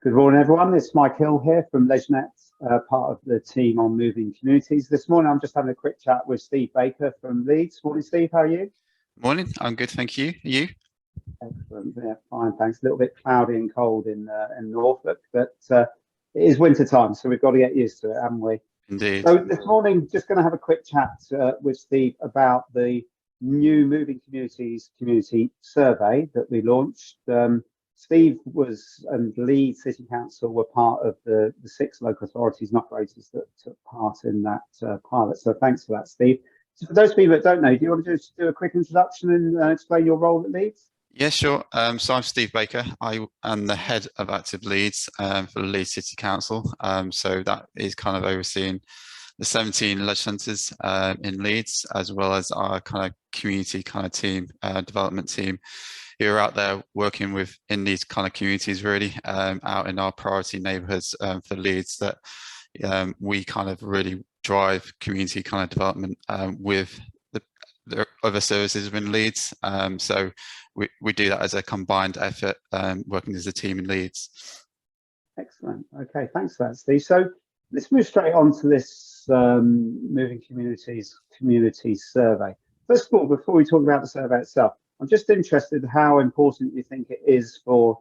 Good morning, everyone. It's Mike Hill here from LeisureNet, part of the team on moving communities. This morning, I'm just having a quick chat with Steve Baker from Leeds. Morning, Steve. How are you? Morning. I'm good, thank you. You? Excellent. Yeah, fine, thanks. A little bit cloudy and cold in Norfolk, but it is winter time, so we've got to get used to it, haven't we? Indeed. So this morning, just going to have a quick chat with Steve about the new Moving Communities community survey that we launched. Steve and Leeds City Council were part of the 6 local authorities and operators that took part in that pilot. So thanks for that, Steve. So for those people that don't know, do you want to just do a quick introduction and explain your role at Leeds? Yeah, sure. So I'm Steve Baker. I am the head of Active Leeds for the Leeds City Council. So that is kind of overseeing the 17 leisure centres in Leeds, as well as our kind of community kind of team, development team, who are out there working in these kind of communities, really out in our priority neighbourhoods for Leeds, that we kind of really drive community kind of development with the other services within Leeds. So we do that as a combined effort, working as a team in Leeds. Excellent. Okay, thanks for that, Steve. So let's move straight on to this Moving Communities community survey. First of all, before we talk about the survey itself, I'm just interested how important you think it is for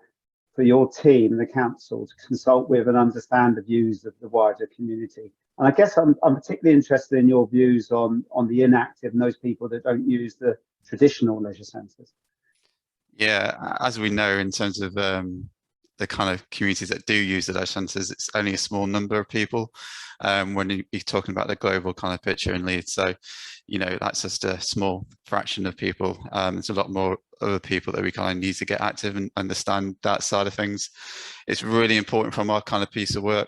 your team, the council, to consult with and understand the views of the wider community. And I guess I'm particularly interested in your views on the inactive and those people that don't use the traditional leisure centres. Yeah, as we know, in terms of the kind of communities that do use the leisure centres, it's only a small number of people when you're talking about the global kind of picture in Leeds. So, that's just a small fraction of people. There's a lot more other people that we kind of need to get active and understand that side of things. It's really important from our kind of piece of work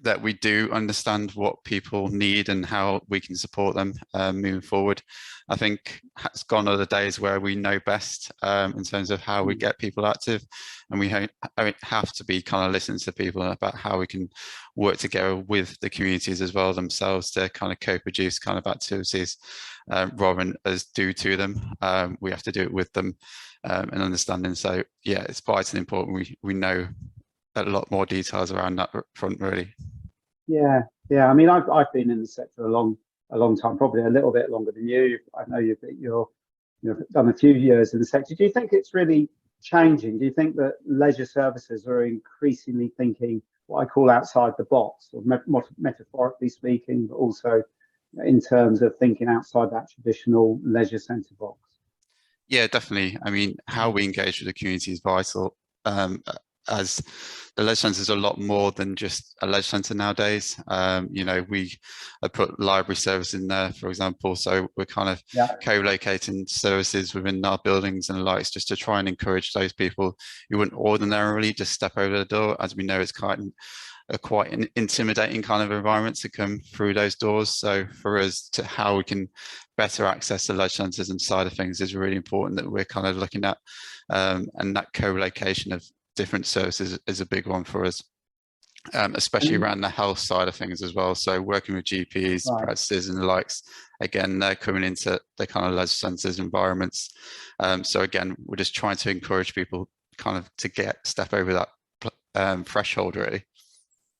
that we do understand what people need and how we can support them moving forward. I think it's gone are the days where we know best in terms of how we get people active, and we have to be kind of listening to people about how we can work together with the communities as well themselves to kind of co-produce kind of activities rather than us do to them. We have to do it with them and understanding. So yeah, it's vitally important we know a lot more details around that front, really. Yeah. I mean, I've been in the sector a long time, probably a little bit longer than you. I know you've done a few years in the sector. Do you think it's really changing? Do you think that leisure services are increasingly thinking what I call outside the box, or metaphorically speaking, but also in terms of thinking outside that traditional leisure centre box? Yeah, definitely. I mean, how we engage with the community is vital. As the leisure centre is a lot more than just a leisure centre nowadays. We have put library service in there, for example. So we're kind of co-locating services within our buildings and the likes, just to try and encourage those people who wouldn't ordinarily just step over the door. As we know, it's quite an intimidating kind of environment to come through those doors. So for us, to how we can better access the leisure centres and side of things is really important that we're kind of looking at, and that co-location of different services is a big one for us, especially around the health side of things as well. So working with GPs, practices and the likes, again, they're coming into the kind of leisure centres environments. So again, we're just trying to encourage people kind of to step over that threshold, really.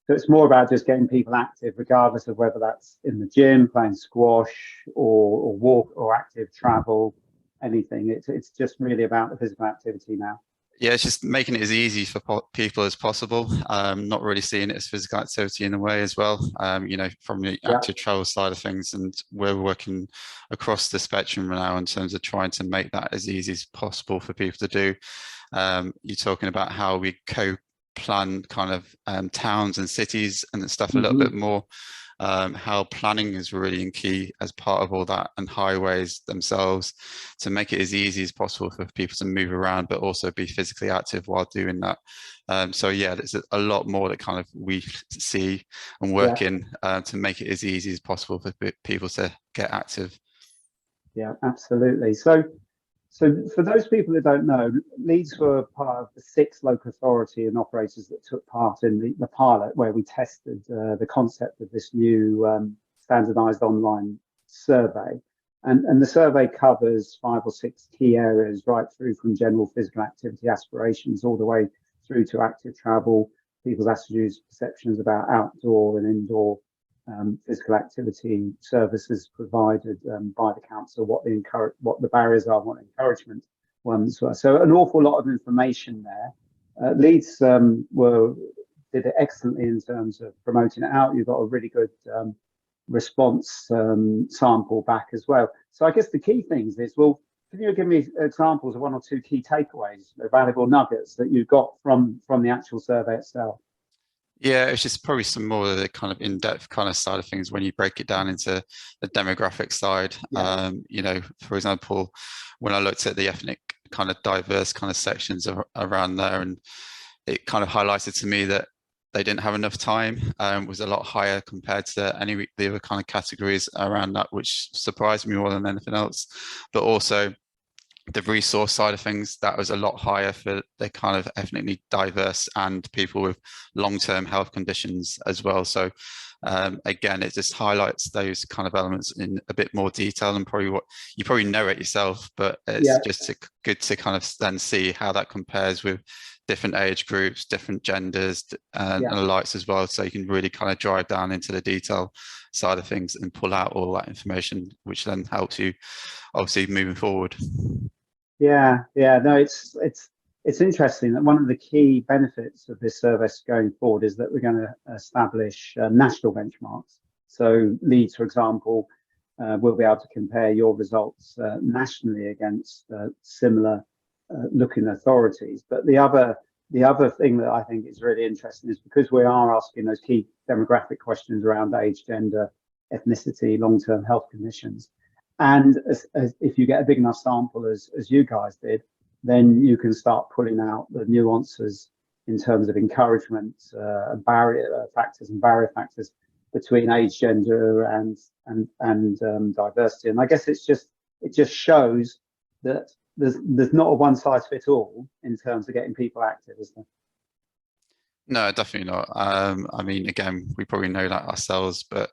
So it's more about just getting people active, regardless of whether that's in the gym, playing squash, or walk, or active travel, anything. It's just really about the physical activity now. Yeah, it's just making it as easy for people as possible. Not really seeing it as physical activity in a way as well. From the active travel side of things, and we're working across the spectrum now in terms of trying to make that as easy as possible for people to do. You're talking about how we co-plan kind of towns and cities and stuff a little bit more. How planning is really key as part of all that, and highways themselves, to make it as easy as possible for people to move around, but also be physically active while doing that. So yeah, there's a lot more that kind of we see and work in to make it as easy as possible for people to get active. Yeah, absolutely. So for those people that don't know, Leeds were part of the 6 local authority and operators that took part in the pilot, where we tested the concept of this new standardised online survey. And the survey covers 5 or 6 key areas, right through from general physical activity aspirations all the way through to active travel, people's attitudes, perceptions about outdoor and indoor physical activity services provided by the council, what the barriers are, what encouragement ones were. So an awful lot of information there. Leeds did it excellently in terms of promoting it out. You've got a really good response sample back as well. So I guess the key things is, well, can you give me examples of one or two key takeaways, valuable nuggets that you got from the actual survey itself? Yeah, it's just probably some more of the kind of in-depth kind of side of things when you break it down into the demographic side. Yeah. You know, for example, when I looked at the ethnic kind of diverse kind of sections around there, and it kind of highlighted to me that they didn't have enough time, was a lot higher compared to any of the other kind of categories around that, which surprised me more than anything else. But also the resource side of things, that was a lot higher for the kind of ethnically diverse and people with long-term health conditions as well. So again, it just highlights those kind of elements in a bit more detail than probably what you probably know it yourself, but it's just good to kind of then see how that compares with different age groups, different genders, and alikes as well. So you can really kind of drive down into the detail side of things and pull out all that information, which then helps you obviously moving forward. No, it's interesting that one of the key benefits of this service going forward is that we're going to establish national benchmarks. So Leeds, for example, will be able to compare your results nationally against similar looking authorities. But the other thing that I think is really interesting is because we are asking those key demographic questions around age, gender, ethnicity, long-term health conditions. And as if you get a big enough sample as you guys did, then you can start pulling out the nuances in terms of encouragement, barrier factors and barrier factors between age, gender, and diversity. And I guess it just shows that there's not a one size fits all in terms of getting people active, is there? No, definitely not. I mean, again, we probably know that ourselves, but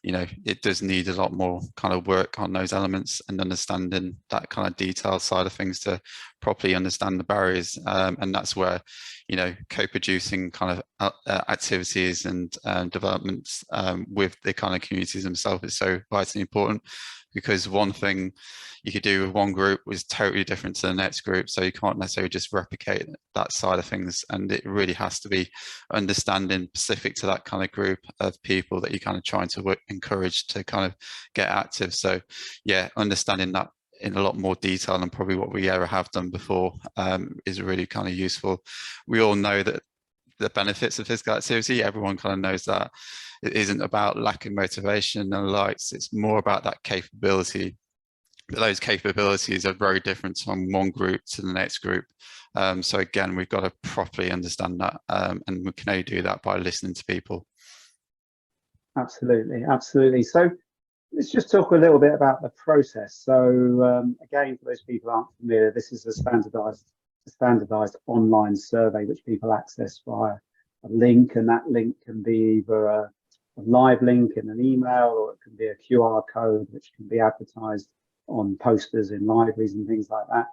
you know, it does need a lot more kind of work on those elements and understanding that kind of detailed side of things to properly understand the barriers. And that's where, you know, co-producing kind of activities and developments with the kind of communities themselves is so vitally important, because one thing you could do with one group was totally different to the next group. So you can't necessarily just replicate that side of things. And it really has to be understanding specific to that kind of group of people that you're kind of trying to encourage to kind of get active. So yeah, understanding that in a lot more detail than probably what we ever have done before is really kind of useful. We all know that the benefits of physical activity, everyone kind of knows that. It isn't about lack of motivation and likes, it's more about that capability. But those capabilities are very different from one group to the next group. So again, we've got to properly understand that, and we can only do that by listening to people. Absolutely, absolutely. So let's just talk a little bit about the process. So again, for those people who aren't familiar, this is a standardized online survey which people access via a link, and that link can be either a live link in an email, or it can be a QR code which can be advertised on posters in libraries and things like that.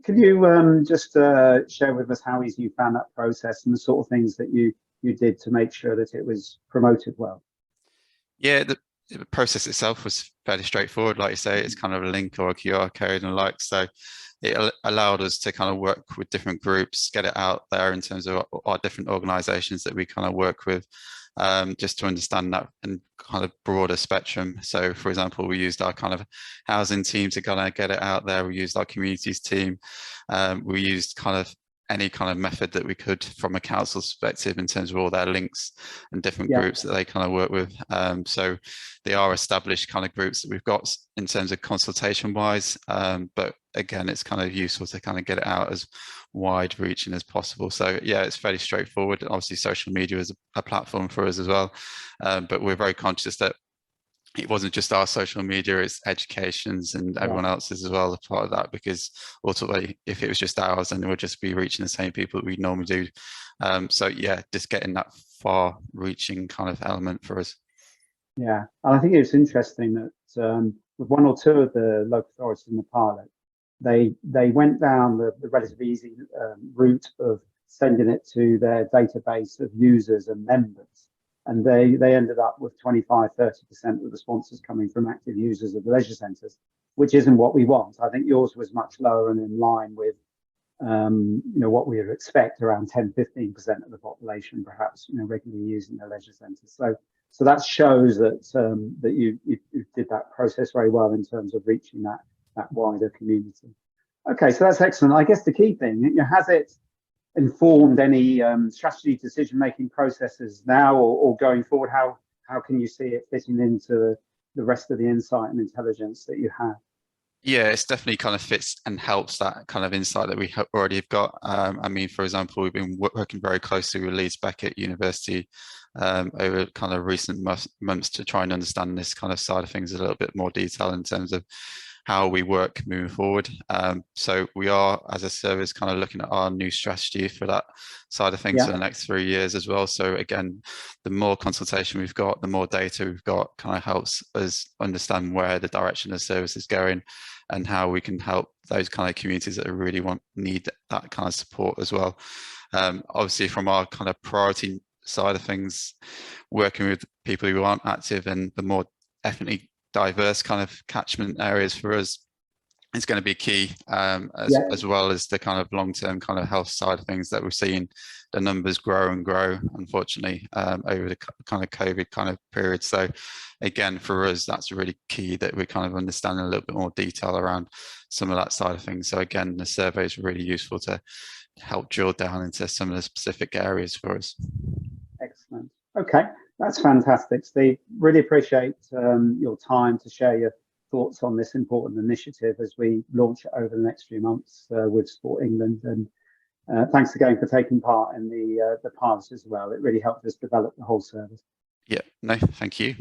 Can you just share with us how easy you found that process and the sort of things that you did to make sure that it was promoted well? Yeah, the process itself was fairly straightforward. Like you say, it's kind of a link or a QR code and like, so it allowed us to kind of work with different groups, get it out there in terms of our different organizations that we kind of work with, just to understand that and kind of broader spectrum. So for example, we used our kind of housing team to kind of get it out there. We used our communities team. We used kind of any kind of method that we could from a council perspective in terms of all their links and different groups that they kind of work with. So they are established kind of groups that we've got in terms of consultation wise, but again, it's kind of useful to kind of get it out as wide reaching as possible. So yeah, it's fairly straightforward. Obviously social media is a platform for us as well, but we're very conscious that it wasn't just our social media, it's education's and everyone else's as well, a part of that, because ultimately if it was just ours, then it would just be reaching the same people that we normally do. So yeah, just getting that far reaching kind of element for us. Yeah, and I think it's interesting that with one or two of the local authorities in the pilot, they went down the relatively easy route of sending it to their database of users and members. And they ended up with 25, 30% of the responses coming from active users of the leisure centres, which isn't what we want. I think yours was much lower and in line with what we would expect, around 10, 15% of the population, perhaps, regularly using the leisure centres. So that shows that that you did that process very well in terms of reaching that wider community. Okay, so that's excellent. I guess the key thing, has it informed any strategy decision-making processes now or going forward? How can you see it fitting into the rest of the insight and intelligence that you have? Yeah, it's definitely kind of fits and helps that kind of insight that we already have got. I mean, for example, we've been working very closely with Leeds Beckett University over kind of recent months to try and understand this kind of side of things in a little bit more detail in terms of how we work moving forward. So we are, as a service, kind of looking at our new strategy for that side of things for the next 3 years as well. So again, the more consultation we've got, the more data we've got, kind of helps us understand where the direction of the service is going and how we can help those kind of communities that really need that kind of support as well. Obviously, from our kind of priority side of things, working with people who aren't active and the more ethnically diverse kind of catchment areas for us is going to be key, as well as the kind of long-term kind of health side of things that we're seeing the numbers grow and grow, unfortunately, over the kind of COVID kind of period. So again, for us, that's really key that we kind of understand a little bit more detail around some of that side of things. So again, the survey is really useful to help drill down into some of the specific areas for us. Excellent. Okay, that's fantastic, Steve. Really appreciate your time to share your thoughts on this important initiative as we launch it over the next few months with Sport England. And thanks again for taking part in the pilots as well. It really helped us develop the whole service. Yeah, no, thank you.